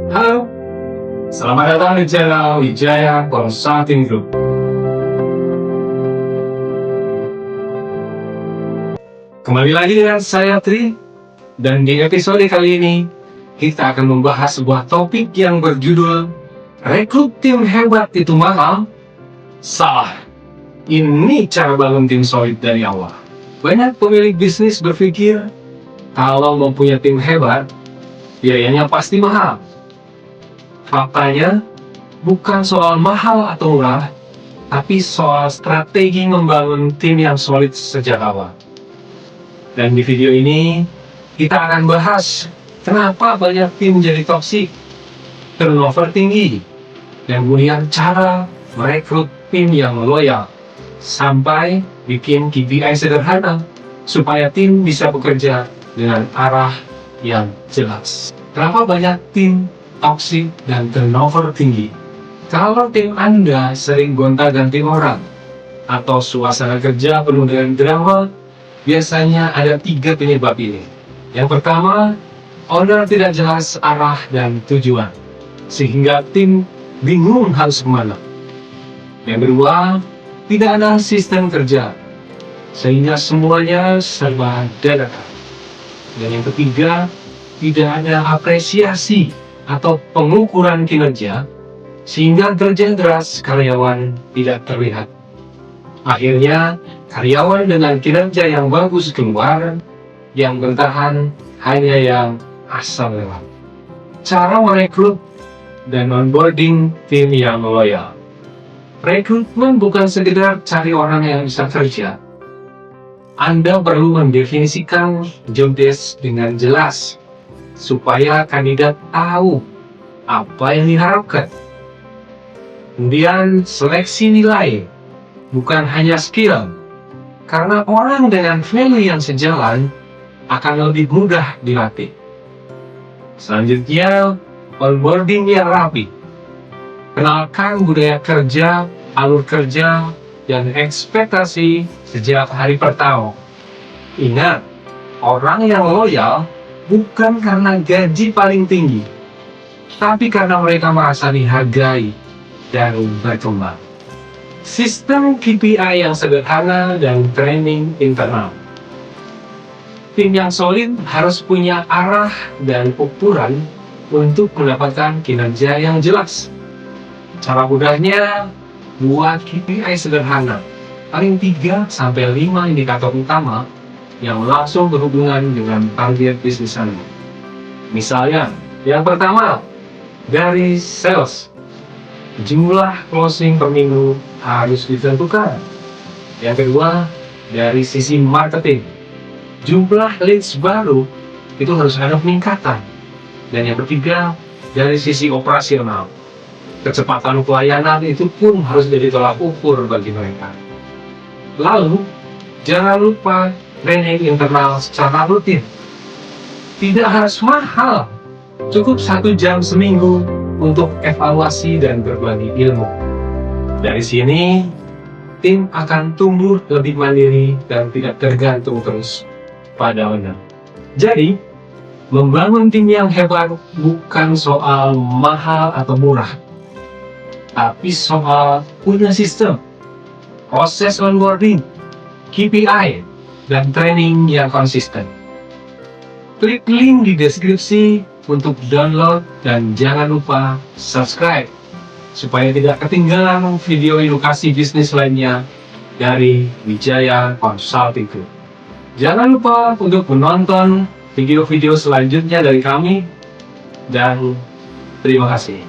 Halo, selamat datang di channel Wijaya Consulting Group. Kembali lagi dengan saya Tri, dan di episode kali ini kita akan membahas sebuah topik yang berjudul rekrut tim hebat itu mahal? Salah. Ini cara bangun tim solid dari awal. Banyak pemilik bisnis berpikir kalau mempunyai tim hebat, biayanya pasti mahal. Faktanya, bukan soal mahal atau murah, tapi soal strategi membangun tim yang solid sejak awal. Dan di video ini, kita akan bahas kenapa banyak tim jadi toksik, turnover tinggi, dan kemudian cara merekrut tim yang loyal, sampai bikin KPI sederhana, supaya tim bisa bekerja dengan arah yang jelas. Kenapa banyak tim toksik dan turnover tinggi? Kalau tim Anda sering gonta-ganti orang atau suasana kerja penuh dengan drama, biasanya ada 3 penyebab ini. Yang pertama, owner tidak jelas arah dan tujuan, sehingga tim bingung harus kemana. Yang kedua, tidak ada sistem kerja, sehingga semuanya serba dadakan. Dan yang ketiga, tidak ada apresiasi atau pengukuran kinerja, sehingga kerja keras karyawan tidak terlihat. Akhirnya, karyawan dengan kinerja yang bagus keluar, yang bertahan hanya yang asal lewat. Cara merekrut dan onboarding tim yang loyal. Rekrutmen bukan sekedar cari orang yang bisa kerja. Anda perlu mendefinisikan job desk dengan jelas, supaya kandidat tahu apa yang diharapkan. Kemudian seleksi nilai, bukan hanya skill, karena orang dengan value yang sejalan akan lebih mudah dilatih. Selanjutnya, onboarding yang rapi. Kenalkan budaya kerja, alur kerja, dan ekspektasi sejak hari pertama. Ingat, orang yang loyal bukan karena gaji paling tinggi, tapi karena mereka merasa dihargai dan berkembang. Sistem KPI yang sederhana dan training internal. Tim yang solid harus punya arah dan ukuran untuk mendapatkan kinerja yang jelas. Cara mudahnya, buat KPI sederhana, paling 3-5 indikator utama yang langsung berhubungan dengan target bisnis Anda. Misalnya, yang pertama, dari sales, jumlah closing per minggu harus ditentukan. Yang kedua, dari sisi marketing, jumlah leads baru itu harus ada peningkatan. Dan yang ketiga, dari sisi operasional, kecepatan pelayanan itu pun harus jadi tolak ukur bagi mereka. Lalu, jangan lupa training internal secara rutin. Tidak harus mahal, cukup 1 jam seminggu untuk evaluasi dan berbagi ilmu. Dari sini, tim akan tumbuh lebih mandiri dan tidak tergantung terus pada owner. Jadi, membangun tim yang hebat bukan soal mahal atau murah, tapi soal punya sistem, proses onboarding, KPI, dan training yang konsisten. Klik link di deskripsi untuk download dan jangan lupa subscribe supaya tidak ketinggalan video edukasi bisnis lainnya dari Wijaya Consulting Group. Jangan lupa untuk menonton video-video selanjutnya dari kami, dan terima kasih.